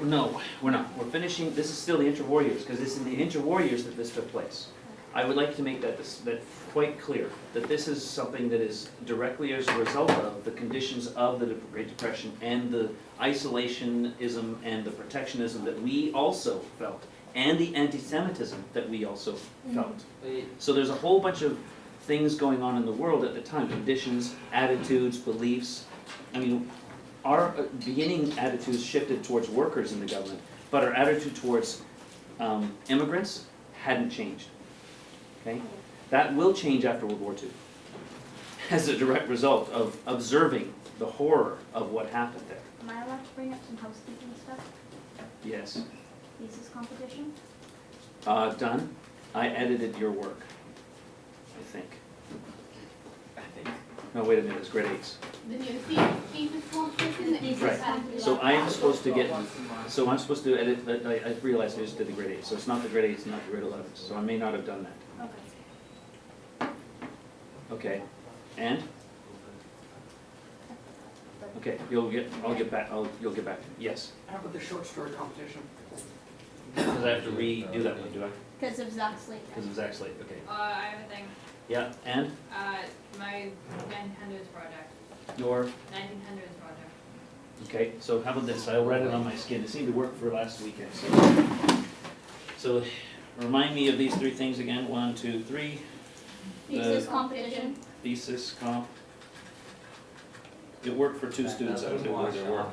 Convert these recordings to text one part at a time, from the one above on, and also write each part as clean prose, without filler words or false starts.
No, we're not. We're finishing, this is still the interwar years, because it's in the interwar years that this took place. I would like to make that quite clear, that this is something that is directly as a result of the conditions of the Great Depression and the isolationism and the protectionism that we also felt, and the anti-Semitism that we also felt. So there's a whole bunch of things going on in the world at the time, conditions, attitudes, beliefs. I mean, our beginning attitudes shifted towards workers in the government, but our attitude towards immigrants hadn't changed. Okay? That will change after World War II as a direct result of observing the horror of what happened there. Am I allowed to bring up some housekeeping stuff? Yes. Thesis competition? Done. I edited your work, I think. No, wait a minute, it's grade 8s. The new thesis competition? Right. So I'm supposed to edit, I realized I just did the grade 8, so it's not the grade 8s, not the grade 11s, so I may not have done that. Okay. Okay, and? Okay, you'll get back to me, yes. How about the short story competition? Because I have to redo that one, do I? Because of Zach Slate. Because of Zach Slate, okay. I have a thing. Yeah, and My 1900s project. your, 1900s project. okay, so how about this, I'll write it on my skin, it seemed to work for last weekend, so remind me of these 3 things again, 1, 2, 3. Thesis competition. Thesis comp. It worked for 2 students, I don't know where they were.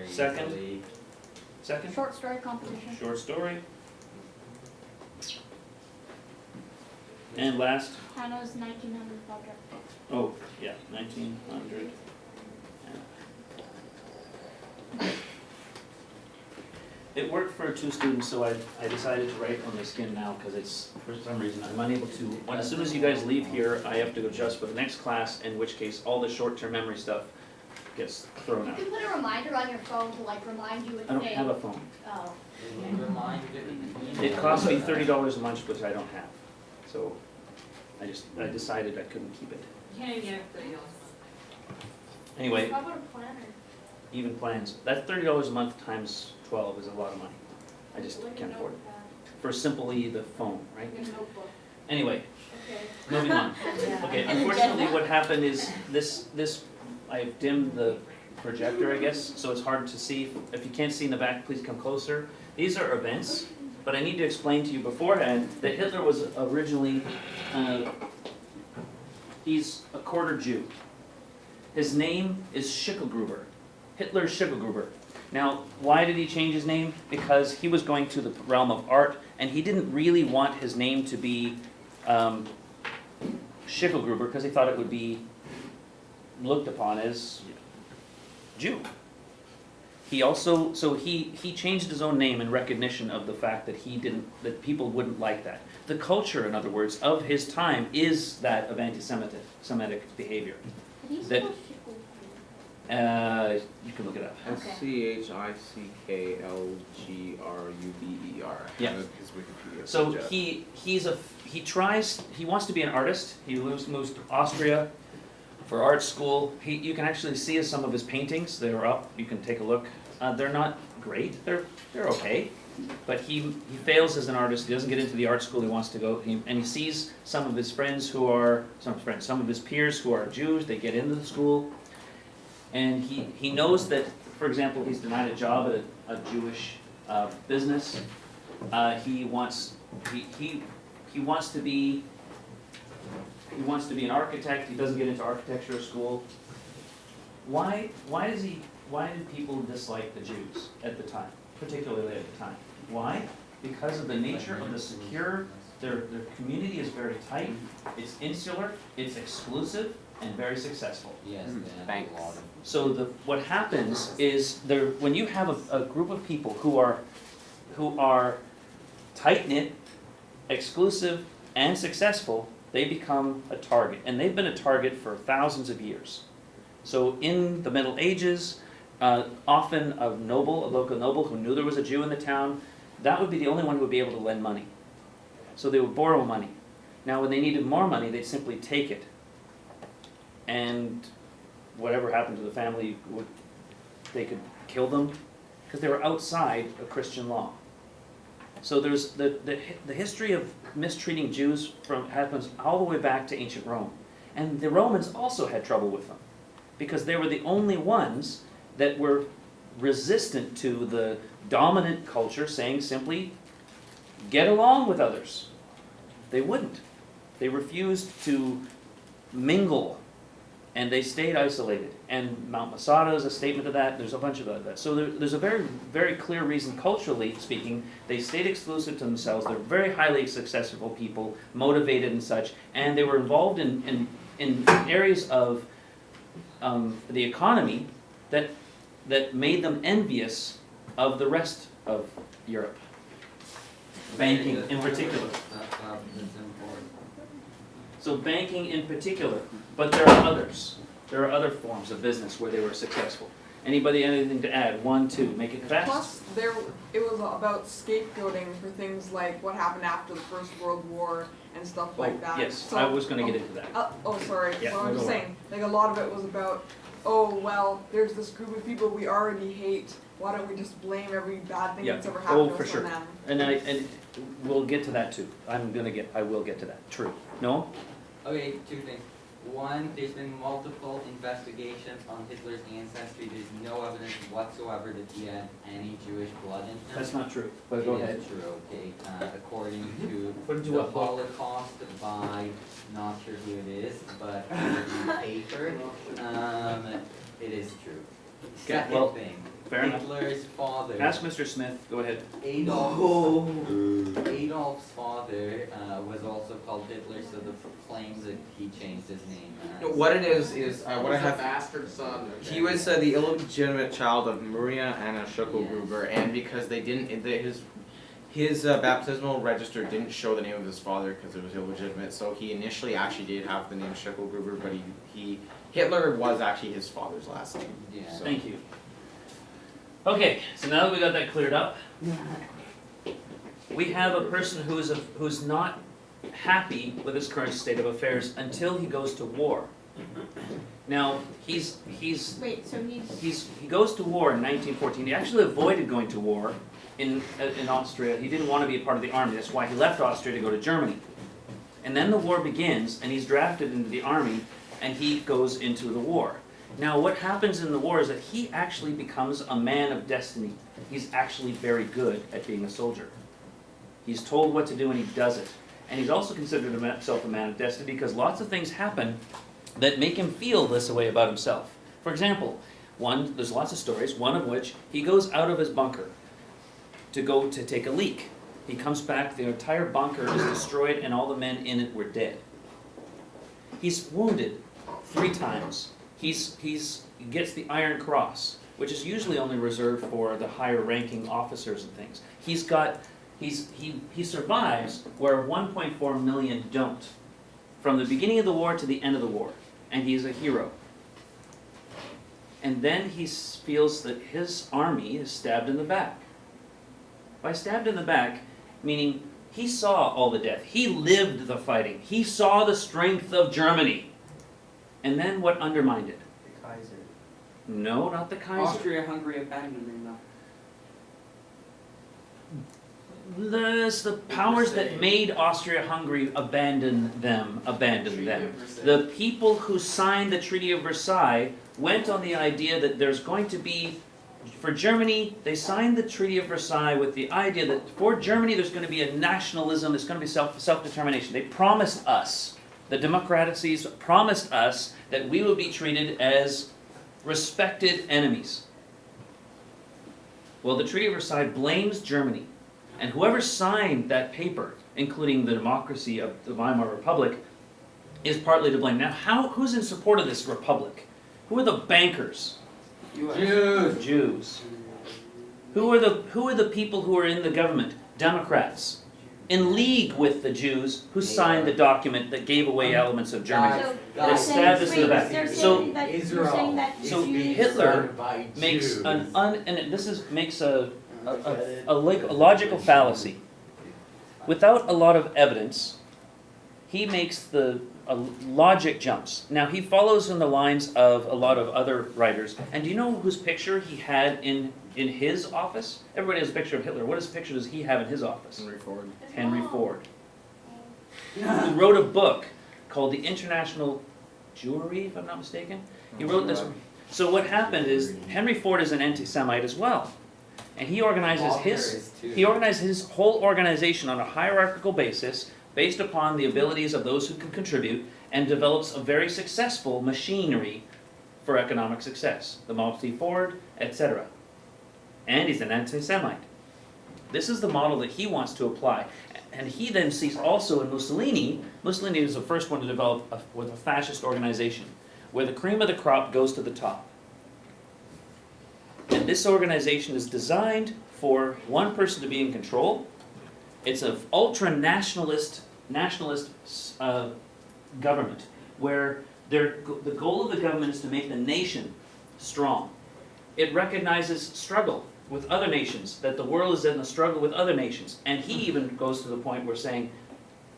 Second? Short story competition. Short story. And last, Hannah's 1900 project. oh, yeah, 1900. It worked for 2 students, so I decided to write on the skin now, because it's, for some reason, I'm unable to, as soon as you guys leave here, I have to adjust for the next class, in which case all the short-term memory stuff gets thrown You out. can put a reminder on your phone to like remind you I if don't they. have a phone. Oh. It costs me $30 a month, which I don't have, so I decided I couldn't keep it. You can't even get it for $30. Anyway, How about a planner? even plans, that $30 a month times 12 is a lot of money. I just can't afford it. For simply the phone, right? Like a notebook. Anyway, Okay. moving on. Okay, unfortunately what happened is this, I've dimmed the projector, I guess, so it's hard to see. If you can't see in the back, please come closer. These are events, but I need to explain to you beforehand that Hitler was originally, he's a quarter Jew. His name is Schicklgruber, Hitler Schicklgruber. Now, why did he change his name? Because he was going to the realm of art, and he didn't really want his name to be Schicklgruber, because he thought it would be looked upon as Jew. He also, so he changed his own name in recognition of the fact that that people wouldn't like that. The culture, in other words, of his time is that of anti-Semitic behavior. How do you That- spell Chickle? You can look it up. SCHICKLGRUBER. Yeah. His Wikipedia. So page up. he wants to be an artist. He moves to Austria for art school. You can actually see some of his paintings. They're up. You can take a look. They're not great. They're okay. But he fails as an artist. He doesn't get into the art school he wants to go. And he sees some of his some of his peers who are Jews. They get into the school, and he knows that, for example, he's denied a job at a Jewish business. He wants to be an architect. He doesn't get into architecture school. Why did people dislike the Jews at the time, particularly at the time? Why? Because of the nature of the secure, their community is very tight, it's insular, it's exclusive, and very successful. Yes, Thanks. So what happens is when you have a group of people who are tight-knit, exclusive, and successful, they become a target. And they've been a target for thousands of years. So in the Middle Ages, often a local noble who knew there was a Jew in the town, that would be the only one who would be able to lend money. So they would borrow money. Now when they needed more money, they'd simply take it. And whatever happened to the family, they could kill them. because they were outside of Christian law. So there's the history of mistreating Jews happens all the way back to ancient Rome. And the Romans also had trouble with them, because they were the only ones that were resistant to the dominant culture saying simply, get along with others. They wouldn't. They refused to mingle, and they stayed isolated. And Mount Masada is a statement of that. There's a bunch of that. So there's a very, very clear reason, culturally speaking, they stayed exclusive to themselves. They're very highly successful people, motivated and such, and they were involved in areas of the economy that made them envious of the rest of Europe. Banking in particular. So banking in particular, but there are others. There are other forms of business where they were successful. Anybody, anything to add? 1, 2, make it fast. Plus, it was about scapegoating for things like what happened after the First World War and stuff like that. Yes, So, I was going to get into that. Sorry. Yeah, So I'm just go on. saying, like a lot of it was about, oh well, there's this group of people we already hate. Why don't we just blame every bad thing Yeah. that's ever happened to for us sure. on them? And we'll get to that too. I will get to that. True. No? Okay, 2 things. One, there's been multiple investigations on Hitler's ancestry. There's no evidence whatsoever that he had any Jewish blood in him. That's not true. But go It ahead. is true, okay. According to According to the what book? Holocaust by, not sure who it is, but the paper, it is true. Second well, thing, fair enough. Hitler's father. Ask Mr. Smith. Go ahead. Adolf's father was also called Hitler, so the claims that he changed his name. What it is what I a have. bastard son. He was the illegitimate child of Maria Anna Schicklgruber, and because they didn't, his baptismal register didn't show the name of his father because it was illegitimate. So he initially actually did have the name Schicklgruber, but Hitler was actually his father's last name. Yeah. So. Thank you. Okay, so now that we got that cleared up, we have a person who's not happy with his current state of affairs until he goes to war. Now, he goes to war in 1914. He actually avoided going to war in Austria. He didn't want to be a part of the army. That's why he left Austria to go to Germany. And then the war begins, and he's drafted into the army, and he goes into the war. Now, what happens in the war is that he actually becomes a man of destiny. He's actually very good at being a soldier. He's told what to do, and he does it. And he's also considered himself a man of destiny because lots of things happen that make him feel this way about himself. For example, there's lots of stories, one of which he goes out of his bunker to go to take a leak. He comes back, the entire bunker is destroyed, and all the men in it were dead. He's wounded 3 times. He gets the Iron Cross, which is usually only reserved for the higher ranking officers and things. He survives where 1.4 million don't, from the beginning of the war to the end of the war, and he's a hero. And then he feels that his army is stabbed in the back. By stabbed in the back, meaning he saw all the death. He lived the fighting. He saw the strength of Germany. And then what undermined it? The Kaiser. No, not the Kaiser. Austria-Hungary abandoned them though. The powers that made Austria-Hungary abandon them. The people who signed the Treaty of Versailles went on the idea that there's going to be, for Germany, they signed the Treaty of Versailles with the idea that for Germany there's going to be a nationalism, there's going to be self-determination. They promised us, the democracies promised us that we would be treated as respected enemies. Well, the Treaty of Versailles blames Germany. And whoever signed that paper, including the democracy of the Weimar Republic, is partly to blame. Now, who's in support of this republic? Who are the bankers? Jews. Who are the people who are in the government? Democrats. In league with the Jews who signed the document that gave away elements of Germany. So stabbed us in the back. They're So- saying that, you're saying that So Jews- Hitler makes makes a logical fallacy. Without a lot of evidence, he makes the logic jumps. Now he follows in the lines of a lot of other writers. And do you know whose picture he had in his office? Everybody has a picture of Hitler. What picture does he have in his office? Henry Ford. Henry Ford. Who wrote a book called The International Jewry, if I'm not mistaken. He wrote this. So what happened is Henry Ford is an anti-Semite as well. And he organizes his whole organization on a hierarchical basis based upon the abilities of those who can contribute, and develops a very successful machinery for economic success. The Model T Ford, etc. And he's an anti-Semite. This is the model that he wants to apply. And he then sees also in Mussolini was the first one to develop with a fascist organization, where the cream of the crop goes to the top. And this organization is designed for one person to be in control. It's an ultra-nationalist government, where the goal of the government is to make the nation strong. It recognizes struggle with other nations, that the world is in a struggle with other nations. And he even goes to the point where saying,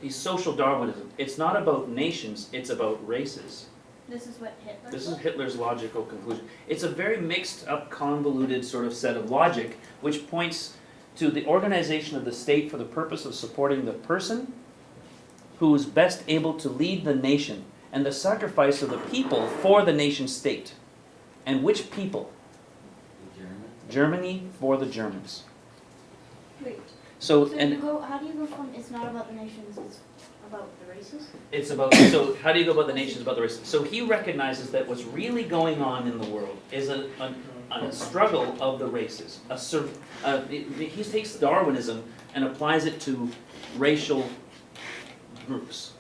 he's social Darwinism. It's not about nations, it's about races. This is what Hitler This said? is Hitler's logical conclusion. It's a very mixed up, convoluted sort of set of logic, which points to the organization of the state for the purpose of supporting the person who is best able to lead the nation, and the sacrifice of the people for the nation state. And which people? Germany for the Germans. Wait, So, so and you go, how do you go from it's not about the nations, it's about the races? it's about, so how do you go about the nations, about the races? So he recognizes that what's really going on in the world is a struggle of the races. He takes Darwinism and applies it to racial groups,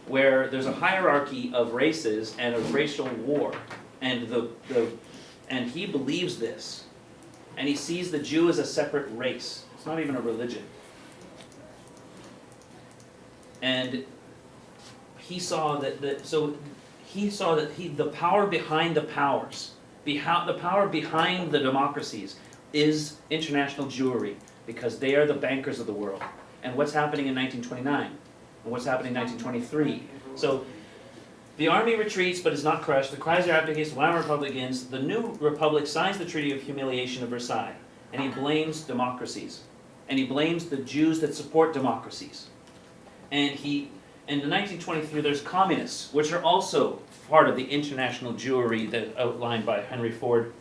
where there's a hierarchy of races and a racial war, and and he believes this, and he sees the Jew as a separate race. It's not even a religion. And he saw that the power behind the powers, the power behind the democracies, is international Jewry, because they are the bankers of the world. And what's happening in 1929, and what's happening in 1923. So the army retreats but is not crushed. The cries are abdicates, the Weimar Republic begins. The new republic signs the Treaty of Humiliation of Versailles, and he blames democracies. And he blames the Jews that support democracies. And in 1923, there's communists, which are also part of the international Jewry that outlined by Henry Ford.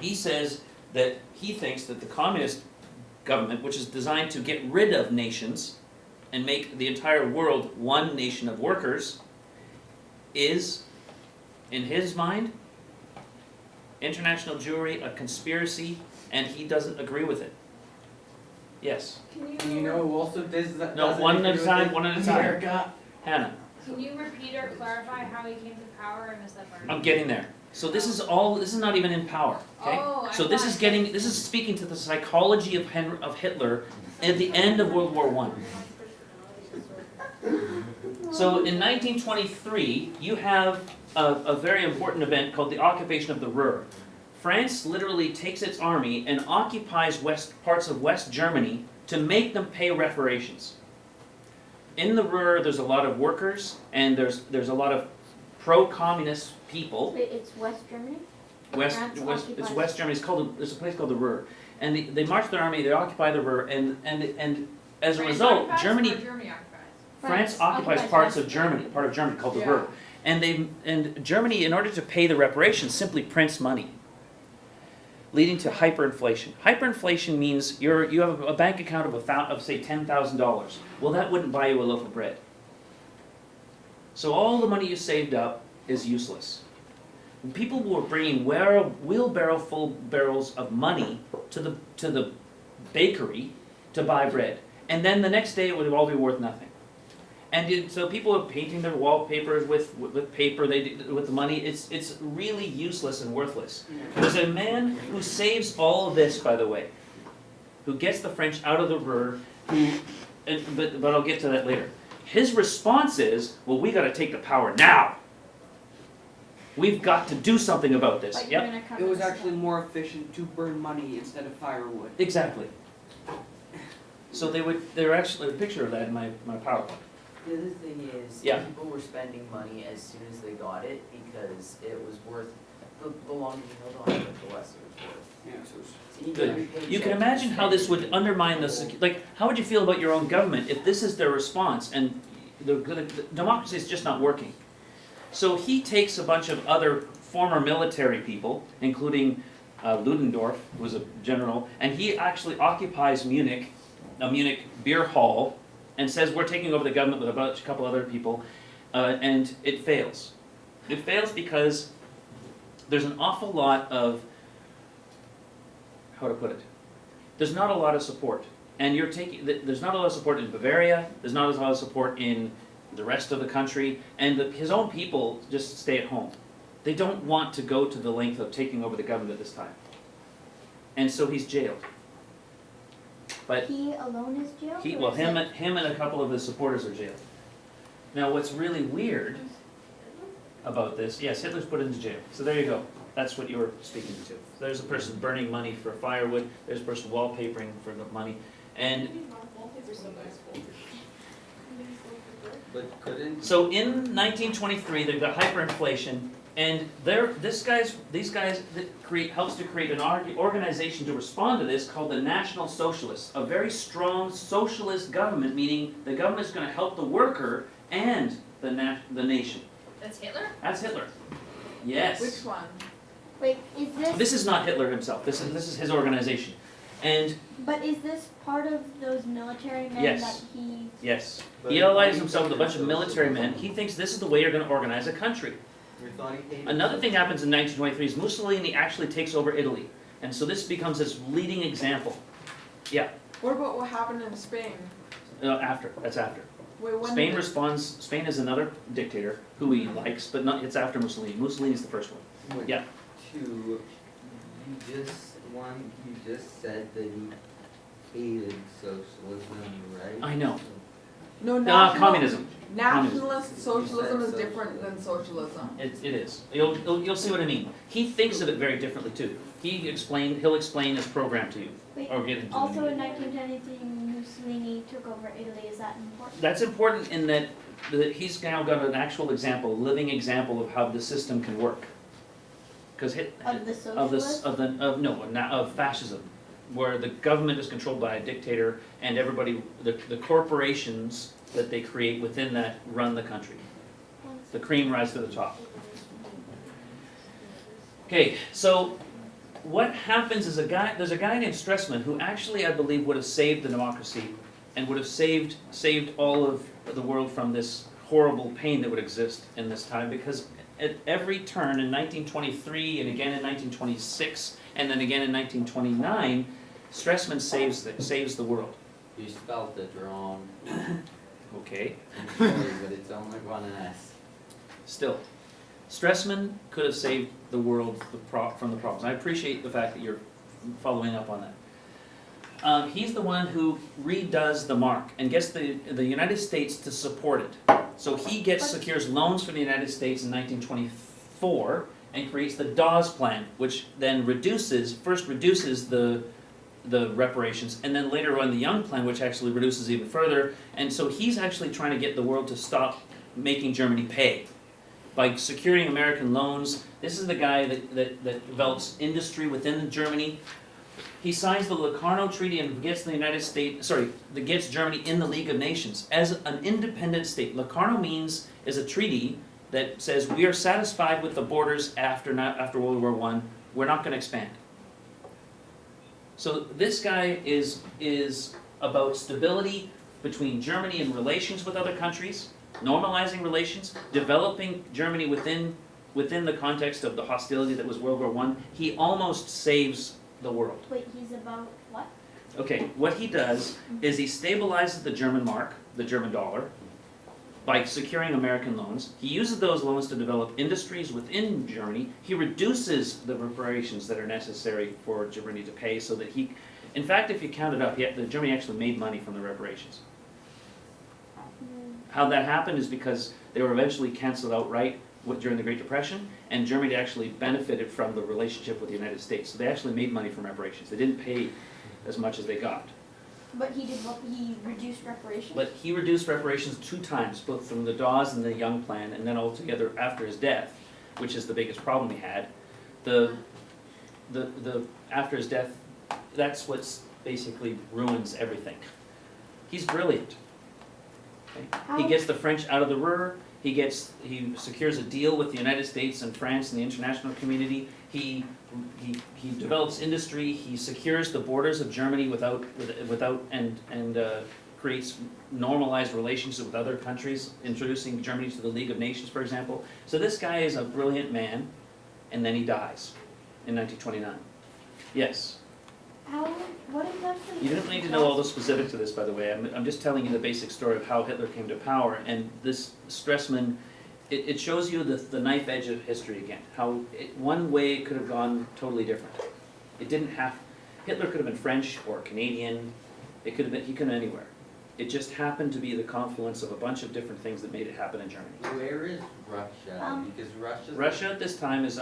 He says that he thinks that the communist government, which is designed to get rid of nations and make the entire world one nation of workers, is, in his mind, international Jewry, a conspiracy, and he doesn't agree with it. Yes. And you know who also does that? No, one at a time, one at a time. America. Hannah, Can you repeat or clarify how he came to power? I missed that part. I'm getting there. So this is not even in power, okay? Oh, So this is speaking to the psychology of Hitler at the end of World War I. So in 1923, you have a very important event called the occupation of the Ruhr. France literally takes its army and occupies parts of West Germany to make them pay reparations. In the Ruhr, there's a lot of workers, and there's a lot of pro-communist people. Wait, it's West Germany? It's West Germany. There's a place called the Ruhr, and they march their army. They occupy the Ruhr, and as a result, Germany France occupies part of Germany called the Ruhr, and Germany, in order to pay the reparations, simply prints money, leading to hyperinflation. Hyperinflation means you have a bank account of say $10,000. Well, that wouldn't buy you a loaf of bread. So all the money you saved up is useless. People were bringing wheelbarrow-full barrels of money to the bakery to buy bread, and then the next day it would all be worth nothing. And so people are painting their wallpapers with paper. With the money. It's really useless and worthless. There's a man who saves all of this, by the way, who gets the French out of the Ruhr. But I'll get to that later. His response is, "Well, we got to take the power now. We've got to do something about this." Like, Yep. you're gonna cover It was this actually again. more efficient to burn money instead of firewood. Exactly. So they were actually a picture of that in my PowerPoint. The other thing is, Yeah. people were spending money as soon as they got it because it was worth, the longer you held on to it, the less it was worth. Yeah, so it's. So you Good. get every paycheck. You can imagine how this would undermine the, like, how would you feel about your own government if this is their response and the democracy is just not working? So he takes a bunch of other former military people, including Ludendorff, who was a general, and he actually occupies Munich, a Munich beer hall, and says, we're taking over the government with a couple other people, and it fails. It fails because there's an awful lot of, how to put it, there's not a lot of support. And there's not a lot of support in Bavaria, there's not a lot of support in the rest of the country, and his own people just stay at home. They don't want to go to the length of taking over the government at this time. And so he's jailed. But He alone is jailed? Or is him it- and a couple of his supporters are jailed. Now, what's really weird about this, yes, Hitler's put into jail. So there you go. That's what you were speaking to. There's a person burning money for firewood. There's a person wallpapering for the money. And But couldn't, so in 1923, they've got hyperinflation, and these guys helps to create an organization to respond to this called the National Socialists, a very strong socialist government, meaning the government's going to help the worker and the nation. That's Hitler? That's Hitler. Yes. Which one? Wait, is this, This is not Hitler himself. This is his organization, and but is this part of those military men Yes. that he, yes, But he he allies thought himself with a he bunch of hated military men. socialism. He thinks this is the way you're going to organize a country. we thought he hated Another thing socialism. happens in 1923 is Mussolini actually takes over Italy, and so this becomes his leading example. Yeah, What about what happened in Spain? that's after. Wait, when Spain did it- responds, Spain is another dictator who he likes, but not, it's after Mussolini. Mussolini's the first one. Wait, Yeah. you just said that he hated socialism, right? I know. No, national, Communism. nationalist socialism You is said different than socialism. It is. You'll see what I mean. He thinks of it very differently too. He'll explain his program to you. wait, Or get into also it. in 1923 Mussolini took over Italy, is that important? That's important in that he's now got an actual example, a living example of how the system can work. Because Of the socialists? of fascism, where the government is controlled by a dictator and everybody, the corporations that they create within that run the country. The cream rise to the top. Okay, so what happens is there's a guy named Stresemann who actually, I believe, would have saved the democracy and would have saved all of the world from this horrible pain that would exist in this time, because at every turn in 1923 and again in 1926 and then again in 1929, Stresemann saves the world. You spelled it wrong. Okay, I'm sorry, but it's only one S. still, Stresemann could have saved the world from the problems. I appreciate the fact that you're following up on that. He's the one who redoes the mark and gets the United States to support it. So he secures loans from the United States in 1924 and creates the Dawes Plan, which then first reduces the reparations, and then later on the Young Plan, which actually reduces even further. And so he's actually trying to get the world to stop making Germany pay by securing American loans. This is the guy that develops industry within Germany. He signs the Locarno Treaty and gets gets Germany in the League of Nations as an independent state. Locarno is a treaty that says we are satisfied with the borders after World War I. We're not going to expand. So this guy is about stability between Germany and relations with other countries, normalizing relations, developing Germany within the context of the hostility that was World War I. He almost saves the world. Wait, he's about what? Okay, what he does is he stabilizes the German mark, the German dollar, by securing American loans. He uses those loans to develop industries within Germany. He reduces the reparations that are necessary for Germany to pay so that in fact, if you count it up, Germany actually made money from the reparations. How that happened is because they were eventually canceled outright during the Great Depression, and Germany actually benefited from the relationship with the United States. So they actually made money from reparations. They didn't pay as much as they got. But he did what, he reduced reparations? But he reduced reparations 2 times, both from the Dawes and the Young plan, and then altogether after his death, which is the biggest problem he had. The after his death, that's what's basically ruins everything. He's brilliant. Okay? He gets the French out of the Ruhr. He secures a deal with the United States and France and the international community. He develops industry. He secures the borders of Germany without creates normalized relations with other countries, introducing Germany to the League of Nations, for example. So this guy is a brilliant man, and then he dies in 1929. Yes. What exactly? You don't need to know all the specifics of this, by the way. I'm just telling you the basic story of how Hitler came to power, and this Stressman, it shows you the knife edge of history again. How one way it could have gone totally different. It didn't have. Hitler could have been French or Canadian. He could have been anywhere. It just happened to be the confluence of a bunch of different things that made it happen in Germany. Where is Russia? Because Russia at this time is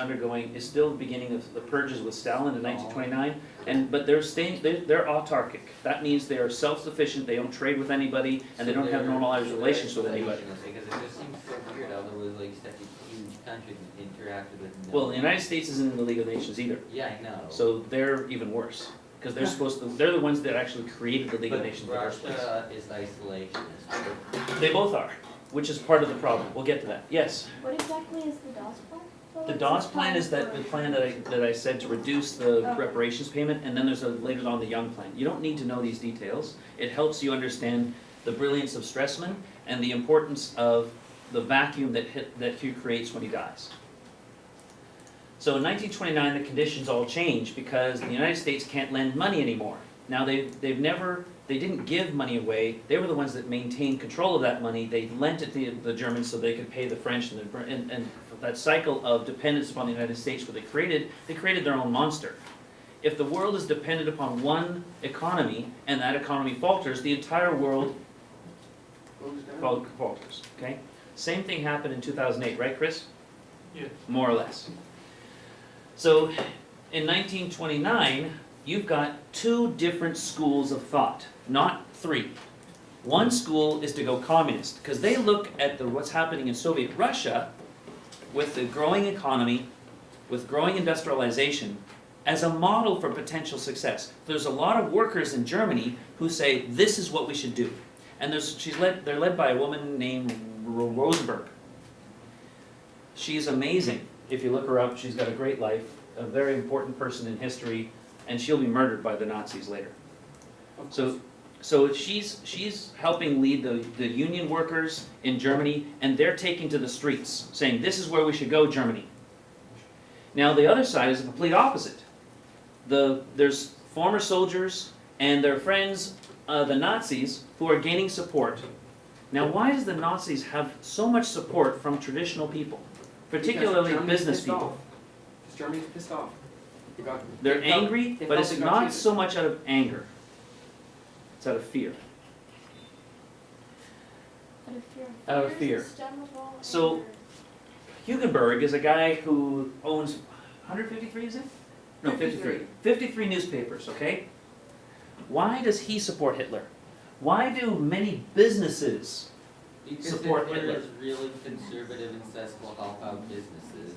still the beginning of the purges with Stalin in 1929, but they're autarkic. That means they are self-sufficient, they don't trade with anybody, and they don't have normalized relations with anybody. Because it just seems so weird how there was like such a huge country that interacted with Well, the United States isn't in the League of Nations either, Yeah, I know. so they're even worse. Because they're the ones that actually created the League of Nations in the first place. Russia is isolationist. They both are, which is part of the problem. We'll get to that. Yes? What exactly is the Dawes plan? The Dawes plan is the plan that I said to reduce the reparations payment, and then there's later on the Young plan. You don't need to know these details. It helps you understand the brilliance of Stressman and the importance of the vacuum that Hugh creates when he dies. So in 1929, the conditions all change because the United States can't lend money anymore. Now they didn't give money away. They were the ones that maintained control of that money. They lent it to the Germans so they could pay the French, and that cycle of dependence upon the United States, where they created their own monster. If the world is dependent upon one economy and that economy falters, the entire world falters. Okay. Same thing happened in 2008, right, Chris? Yeah. More or less. So in 1929, you've got 2 different schools of thought, not 3. One school is to go communist, because they look at what's happening in Soviet Russia with the growing economy, with growing industrialization, as a model for potential success. There's a lot of workers in Germany who say, this is what we should do. And they're led by a woman named Rosenberg. She's amazing. If you look her up, she's got a great life, a very important person in history, and she'll be murdered by the Nazis later. So she's helping lead the union workers in Germany, and they're taking to the streets, saying, this is where we should go, Germany. Now the other side is the complete opposite. There's former soldiers and their friends, the Nazis, who are gaining support. Now why does the Nazis have so much support from traditional people? Particularly business people. Germany's pissed off. They're angry, but it's not so much out of anger. It's out of fear. Out of fear. So, Hugenberg is a guy who owns 153, is it? No, 53. 53 newspapers, okay? Why does he support Hitler? Why do many businesses support Hitler? Hitler is really conservative and says we'll help out businesses.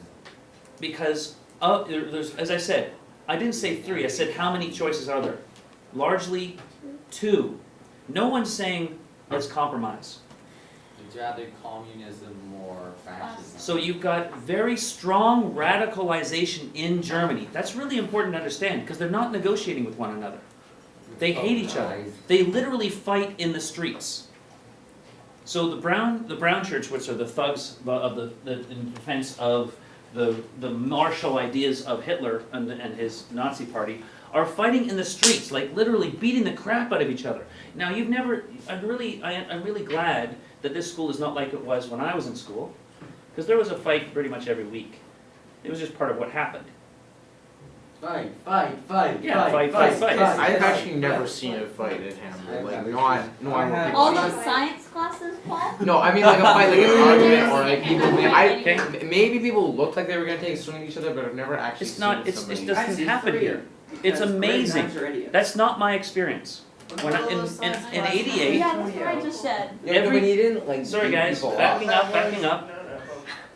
Because, there's, as I said, I didn't say 3, I said how many choices are there? Largely 2. No one's saying, let's compromise. You'd rather communism or fascism. So you've got very strong radicalization in Germany. That's really important to understand, because they're not negotiating with one another. They hate each other. They literally fight in the streets. So the Brown Church, which are the thugs in defense of the martial ideas of Hitler and his Nazi party, are fighting in the streets, like literally beating the crap out of each other. Now I'm really glad that this school is not like it was when I was in school, because there was a fight pretty much every week. It was just part of what happened. Fight. Yeah, fight. I've actually never seen a fight at Hamburg. Like, not All those science classes, Paul? No, I mean like a fight, like an argument, or like people. Maybe people looked like they were gonna take a swing at each other, but I've never actually It's not. seen somebody. It doesn't happen here. It's amazing. That's not my experience. when I, in '88, Yeah, that's what I just said. Yeah, Every- when you didn't like sorry beat guys, people backing up. up, backing up.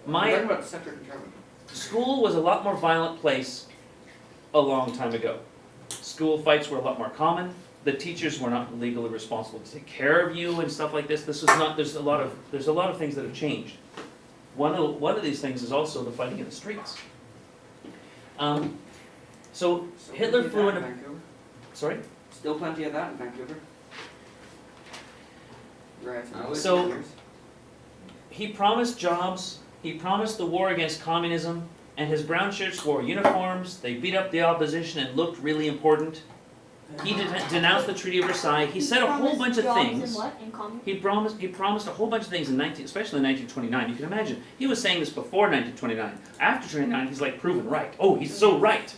We're My talking about separate and German. school was a lot more violent place a long time ago. School fights were a lot more common. The teachers were not legally responsible to take care of you and stuff like this. This is not. There's a lot of things that have changed. One of these things is also the fighting in the streets. So Hitler flew in into. Vancouver. Sorry. Still plenty of that in Vancouver. Right. So- He promised jobs. He promised the war against communism. And his brown shirts wore uniforms. They beat up the opposition and looked really important. He denounced the Treaty of Versailles. He said a whole bunch of things. In what? In common? He promised a whole bunch of things especially in 1929. You can imagine. He was saying this before 1929. After 29, he's like proven right. Oh, he's so right.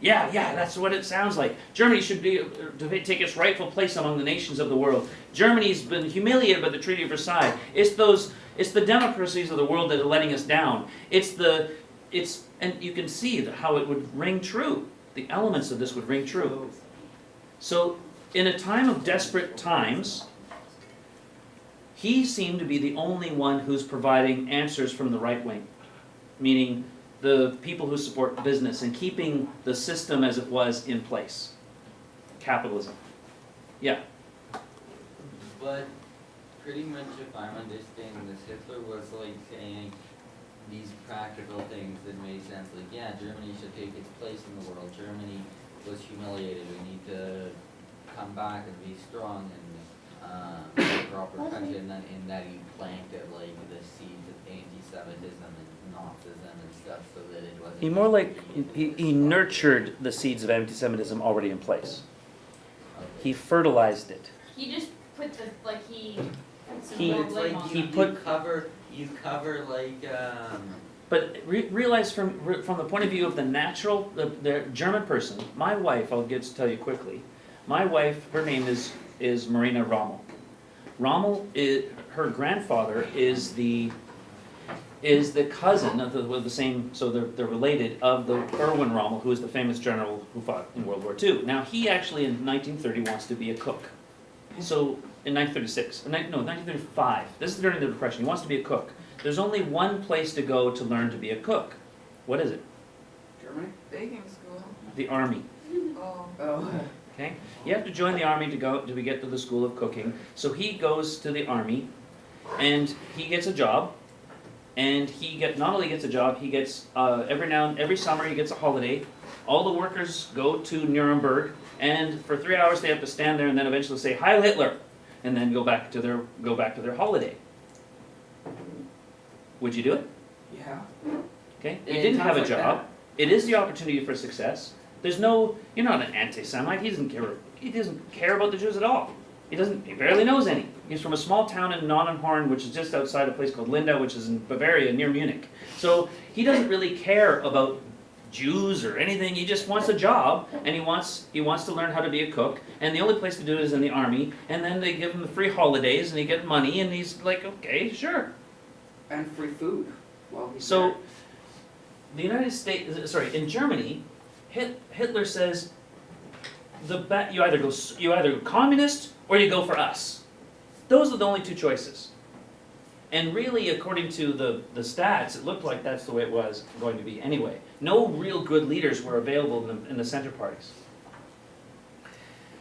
Yeah, that's what it sounds like. Germany should to take its rightful place among the nations of the world. Germany's been humiliated by the Treaty of Versailles. It's the democracies of the world that are letting us down. And you can see how it would ring true. The elements of this would ring true. So, in a time of desperate times, he seemed to be the only one who's providing answers from the right wing, meaning the people who support business and keeping the system as it was in place. Capitalism. Yeah. But pretty much if I'm understanding this, Hitler was like saying these practical things that made sense, like yeah, Germany should take its place in the world. Germany was humiliated, we need to come back and be strong and be a proper country, and then in that he planted like the seeds of anti-Semitism and Nazism and stuff so that it wasn't... He more like, he nurtured the seeds of anti-Semitism already in place. He fertilized it. He just put the, like, he put some He- more It's blame like on he them. put- you cover like But realize from the point of view of the natural, the German person, my wife, I'll get to tell you quickly, my wife, her name is Marina Rommel. Rommel, her grandfather is the cousin of the same, so they're related, of the Erwin Rommel, who is the famous general who fought in World War II. Now, he actually in 1930 wants to be a cook. So, in 1935, this is during the Depression, he wants to be a cook. There's only one place to go to learn to be a cook. What is it? Germany? Baking school. The Army. Oh. Oh. Okay? You have to join the Army to get to the School of Cooking. So he goes to the Army, and he gets a job. And not only gets a job, he gets every summer he gets a holiday. All the workers go to Nuremberg, and for 3 hours they have to stand there and then eventually say Heil Hitler, and then go back to their holiday. Would you do it? Yeah. Okay? In You didn't have a times like job. It is the opportunity for success. You're not an anti-Semite. He doesn't care about the Jews at all. He barely knows any. He's from a small town in Nonnenhorn, which is just outside a place called Lindau, which is in Bavaria, near Munich. So he doesn't really care about Jews or anything. He just wants a job, and he wants to learn how to be a cook. And the only place to do it is in the Army. And then they give him the free holidays, and he gets money, and he's like, okay, sure. And free food while he's So, there. the United States, in Germany, Hitler says, you either go communist or you go for us. Those are the only two choices. And really, according to the stats, it looked like that's the way it was going to be anyway. No real good leaders were available in the center parties.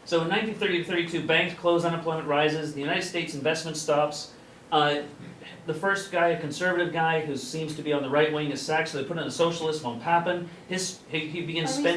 So in 1930-32, banks close, unemployment rises, the United States investment stops. The first guy, a conservative guy who seems to be on the right wing, is sacked, so they put in a socialist, von Papen. He begins spending.